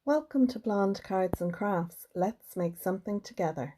Welcome to Blonde Cards and Crafts. Let's make something together.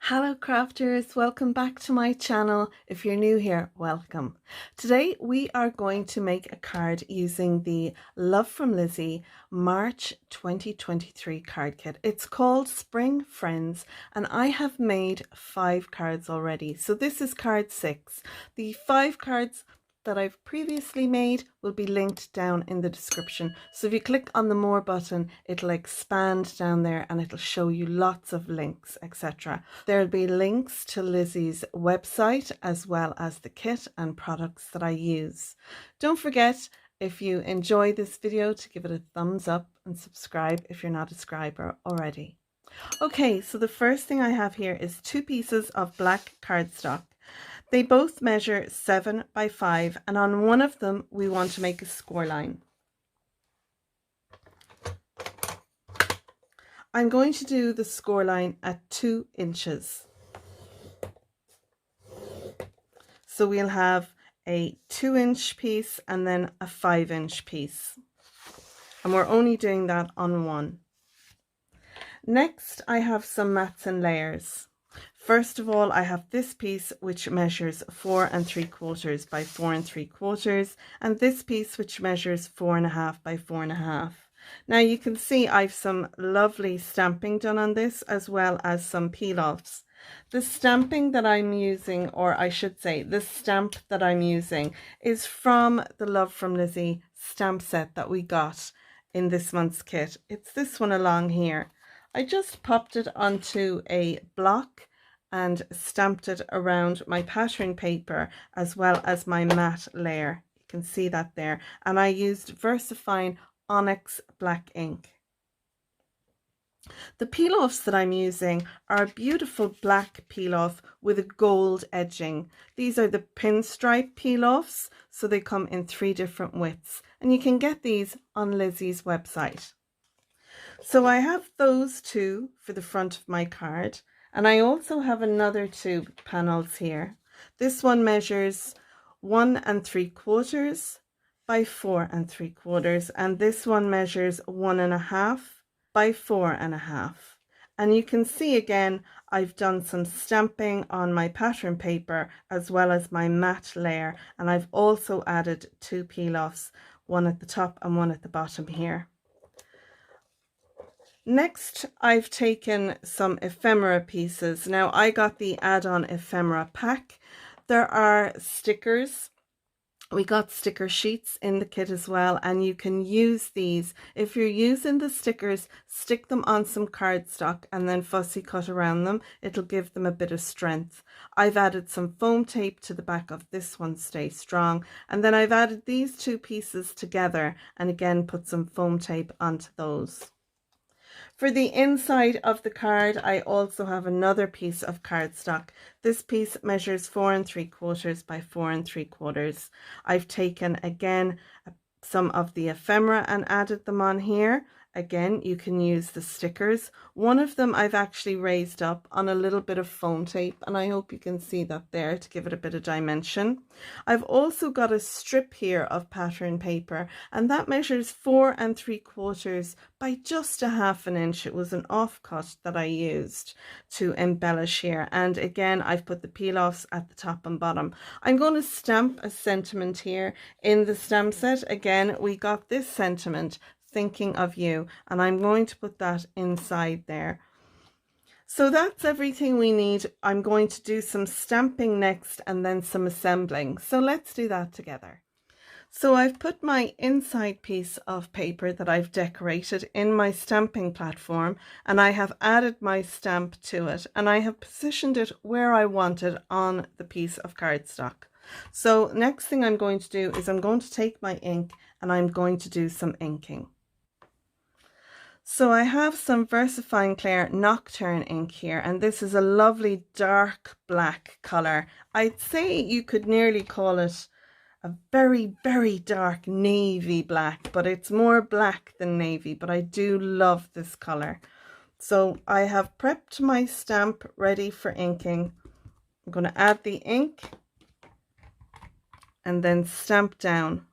Hello crafters, welcome back to my channel. If you're new here, welcome. Today we are going to make a card using the Love from Lizi March 2023 card kit. It's called Spring Friends and I have made 5 cards already. So this is card 6. The 5 cards that I've previously made will be linked down in the description. So if you click on the more button, it'll expand down there and it'll show you lots of links, etc. There'll be links to Lizi's website as well as the kit and products that I use. Don't forget, if you enjoy this video, to give it a thumbs up and subscribe if you're not a subscriber already. Okay, so the first thing I have here is 2 pieces of black cardstock. They both measure 7 by 5 and on one of them we want to make a score line. I'm going to do the score line at 2 inches. So we'll have a 2-inch piece and then a 5-inch piece. And we're only doing that on one. Next, I have some mats and layers. First of all, I have this piece which measures 4 3/4 by 4 3/4, and this piece which measures 4.5 by 4.5. Now you can see I've some lovely stamping done on this as well as some peel-offs. The stamping that I'm using, or I should say the stamp that I'm using, is from the Love from Lizi stamp set that we got in this month's kit. It's this one along here. I just popped it onto a block and stamped it around my pattern paper as well as my matte layer. You can see that there. And I used VersaFine Onyx black ink. The peel-offs that I'm using are a beautiful black peel-off with a gold edging. These are the pinstripe peel-offs, so they come in 3 different widths. And you can get these on Lizi's website. So I have those 2 for the front of my card. And I also have another 2 panels here. This one measures 1 3/4 by 4 3/4, and this one measures 1.5 by 4.5. And you can see again, I've done some stamping on my pattern paper as well as my matte layer, and I've also added 2 peel-offs, one at the top and one at the bottom here. Next, I've taken some ephemera pieces. Now, I got the add-on ephemera pack. There are stickers. We got sticker sheets in the kit as well, and you can use these. If you're using the stickers, stick them on some cardstock and then fussy cut around them. It'll give them a bit of strength. I've added some foam tape to the back of this one, Stay Strong, and then I've added these 2 pieces together and again put some foam tape onto those. For the inside of the card, I also have another piece of cardstock. This piece measures 4 3/4 by 4 3/4. I've taken again some of the ephemera and added them on here. Again, you can use the stickers. One of them I've actually raised up on a little bit of foam tape, and I hope you can see that there to give it a bit of dimension. I've also got a strip here of pattern paper, and that measures 4 3/4 by just a 1/2 inch. It was an offcut that I used to embellish here. And again, I've put the peel-offs at the top and bottom. I'm going to stamp a sentiment here in the stamp set. Again, we got this sentiment, thinking of you, and I'm going to put that inside there. So that's everything we need. I'm going to do some stamping next and then some assembling. So let's do that together. So I've put my inside piece of paper that I've decorated in my stamping platform, and I have added my stamp to it, and I have positioned it where I want it on the piece of cardstock. So next thing I'm going to do is I'm going to take my ink and I'm going to do some inking. So I have some VersaFine Clear Nocturne ink here, and this is a lovely dark black color. I'd say you could nearly call it a very, very dark navy black, but it's more black than navy, but I do love this color. So I have prepped my stamp ready for inking. I'm going to add the ink and then stamp down.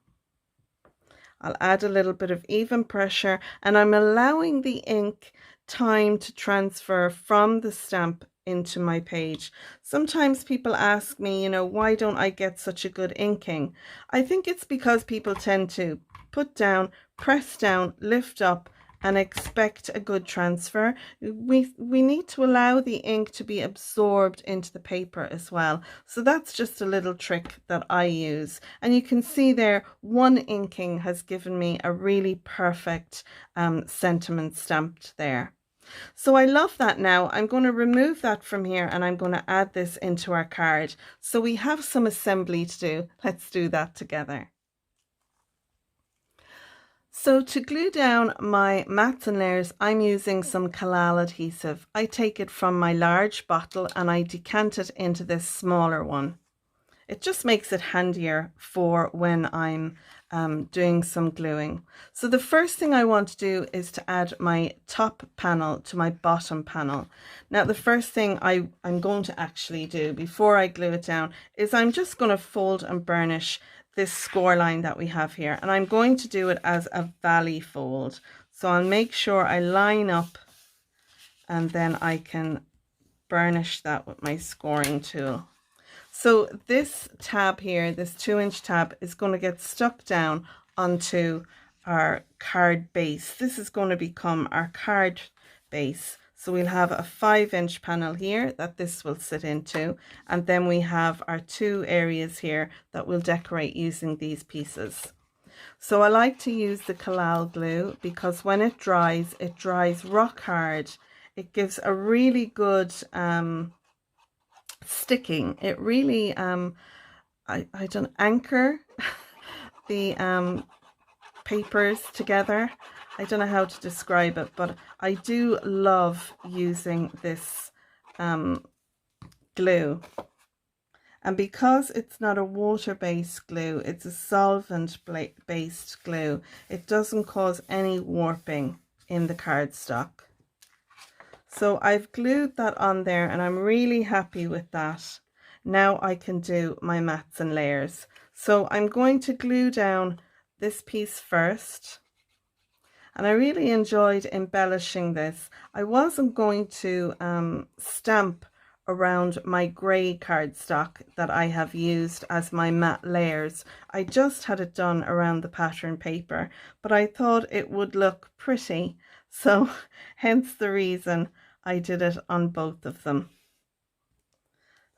I'll add a little bit of even pressure, and I'm allowing the ink time to transfer from the stamp into my page. Sometimes people ask me, why don't I get such a good inking? I think it's because people tend to put down, press down, lift up, and expect a good transfer. We need to allow the ink to be absorbed into the paper as well. So that's just a little trick that I use. And you can see there, one inking has given me a really perfect sentiment stamped there. So I love that. Now I'm going to remove that from here and I'm going to add this into our card. So we have some assembly to do. Let's do that together. So to glue down my mats and layers, I'm using some Collal adhesive. I take it from my large bottle and I decant it into this smaller one. It just makes it handier for when I'm doing some gluing. So the first thing I want to do is to add my top panel to my bottom panel. Now the first thing I'm going to actually do before I glue it down is I'm just going to fold and burnish this score line that we have here, and I'm going to do it as a valley fold. So I'll make sure I line up and then I can burnish that with my scoring tool. So this tab here, this 2-inch tab, is going to get stuck down onto our card base. This is going to become our card base. So we'll have a 5-inch panel here that this will sit into, and then we have our 2 areas here that we'll decorate using these pieces. So I like to use the Collal glue because when it dries rock hard. It gives a really good sticking. It really I don't anchor the papers together. I don't know how to describe it, but I do love using this glue. And because it's not a water-based glue, it's a solvent-based glue, it doesn't cause any warping in the cardstock. So I've glued that on there and I'm really happy with that. Now I can do my mats and layers. So I'm going to glue down this piece first. And I really enjoyed embellishing this. I wasn't going to stamp around my grey cardstock that I have used as my matte layers. I just had it done around the pattern paper, but I thought it would look pretty. So hence the reason I did it on both of them.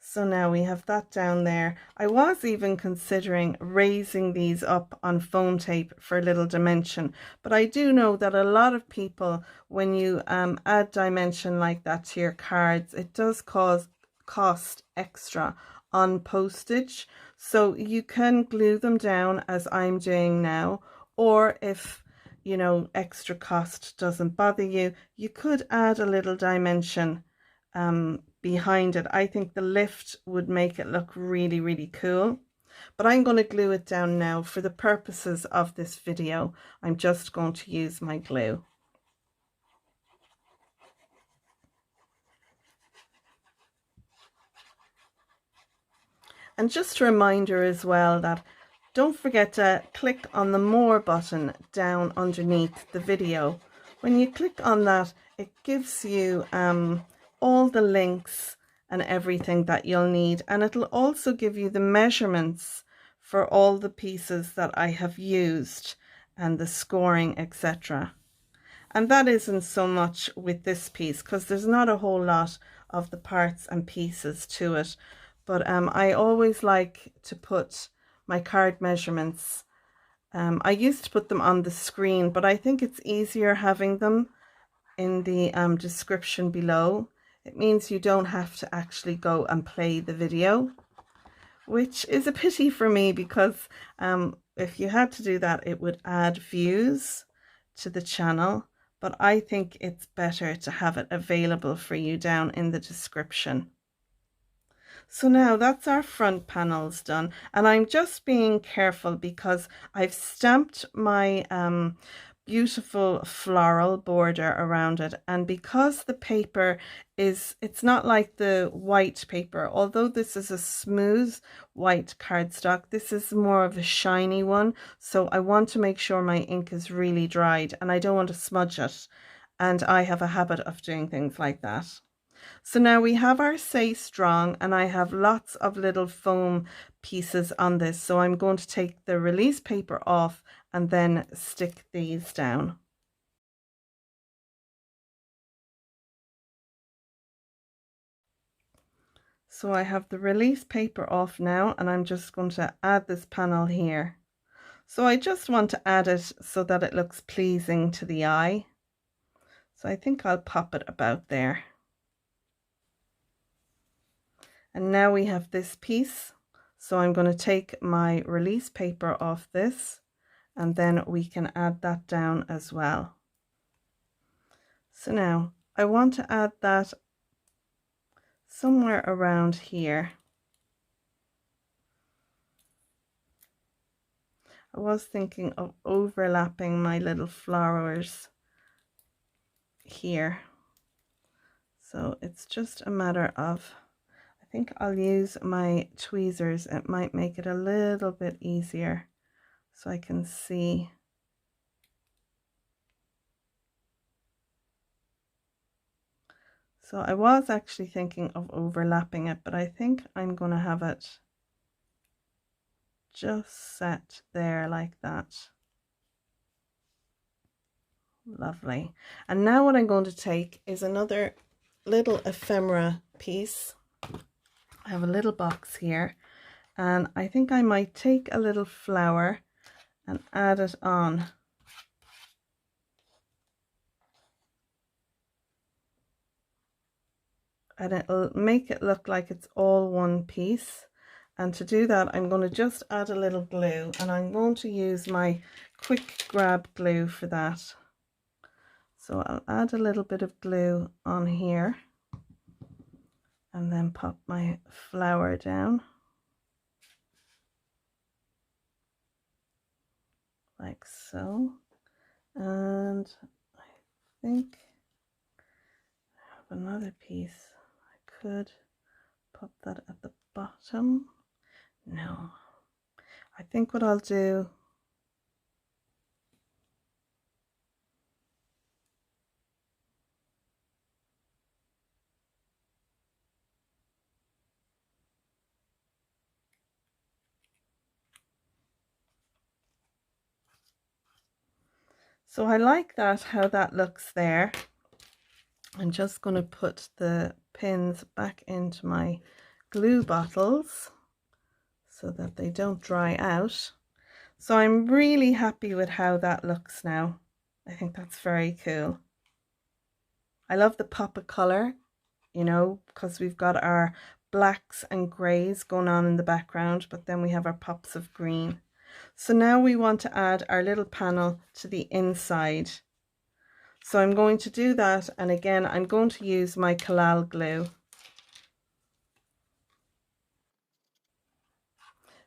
So now we have that down there. I was even considering raising these up on foam tape for a little dimension, but I do know that a lot of people, when you add dimension like that to your cards, it does cost extra on postage. So you can glue them down as I'm doing now, or if extra cost doesn't bother you, you could add a little dimension behind it. I think the lift would make it look really, really cool. But I'm going to glue it down now. For the purposes of this video, I'm just going to use my glue. And just a reminder as well that don't forget to click on the More button down underneath the video. When you click on that, it gives you all the links and everything that you'll need, and it'll also give you the measurements for all the pieces that I have used and the scoring, etc. And that isn't so much with this piece because there's not a whole lot of the parts and pieces to it, but I always like to put my card measurements. I used to put them on the screen, but I think it's easier having them in the description below. It means you don't have to actually go and play the video, which is a pity for me because if you had to do that, it would add views to the channel. But I think it's better to have it available for you down in the description. So now that's our front panels done, and I'm just being careful because I've stamped my beautiful floral border around it, and because the paper is, it's not like the white paper, although this is a smooth white cardstock, this is more of a shiny one, so I want to make sure my ink is really dried and I don't want to smudge it, and I have a habit of doing things like that. So now we have our Say Strong, and I have lots of little foam pieces on this, so I'm going to take the release paper off and then stick these down. So I have the release paper off now, and I'm just going to add this panel here. So I just want to add it so that it looks pleasing to the eye. So I think I'll pop it about there. And now we have this piece. So I'm going to take my release paper off this, and then we can add that down as well. So now I want to add that somewhere around here. I was thinking of overlapping my little flowers here. So it's just a matter of, I think I'll use my tweezers. It might make it a little bit easier so I can see. So I was actually thinking of overlapping it, but I think I'm going to have it just set there like that. Lovely. And now what I'm going to take is another little ephemera piece. I have a little box here, and I think I might take a little flower and add it on. And it'll make it look like it's all one piece. And to do that, I'm going to just add a little glue, and I'm going to use my quick grab glue for that. So I'll add a little bit of glue on here and then pop my flower down like so. And I think I have another piece. I could pop that at the bottom. No, I think what I'll do, so I like that, how that looks there. I'm just going to put the pins back into my glue bottles so that they don't dry out. So I'm really happy with how that looks now. I think that's very cool. I love the pop of colour, you know, because we've got our blacks and greys going on in the background, but then we have our pops of green. So now we want to add our little panel to the inside. So I'm going to do that, and again I'm going to use my Collal glue.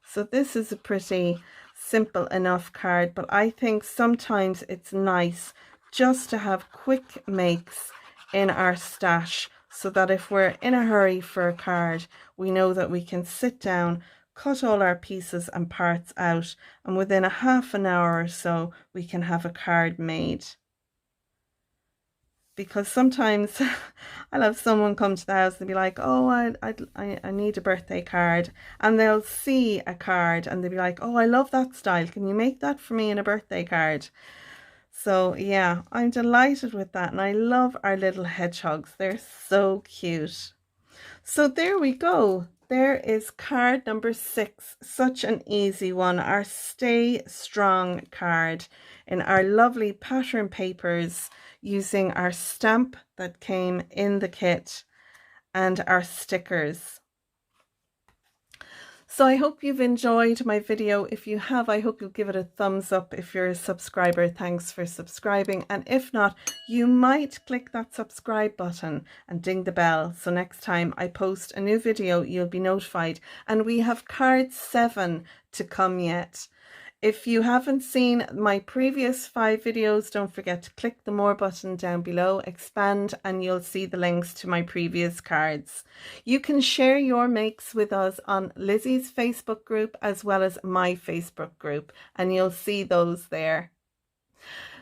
So this is a pretty simple enough card, but I think sometimes it's nice just to have quick makes in our stash, so that if we're in a hurry for a card, we know that we can sit down, cut all our pieces and parts out, and within a half an hour or so we can have a card made. Because sometimes I'll have someone come to the house and be like, oh, I need a birthday card, and they'll see a card and they'll be like, oh, I love that style, can you make that for me in a birthday card? So yeah, I'm delighted with that, and I love our little hedgehogs, they're so cute. So there we go. There is card number 6, such an easy one, our Stay Strong card in our lovely pattern papers, using our stamp that came in the kit and our stickers. So I hope you've enjoyed my video. If you have, I hope you'll give it a thumbs up. If you're a subscriber, thanks for subscribing. And if not, you might click that subscribe button and ding the bell, so next time I post a new video, you'll be notified. And we have card 7 to come yet. If you haven't seen my previous 5 videos, don't forget to click the more button down below, expand, and you'll see the links to my previous cards. You can share your makes with us on Lizzie's Facebook group as well as my Facebook group, and you'll see those there.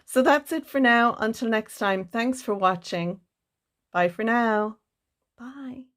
So that's it for now. Until next time, thanks for watching. Bye for now. Bye.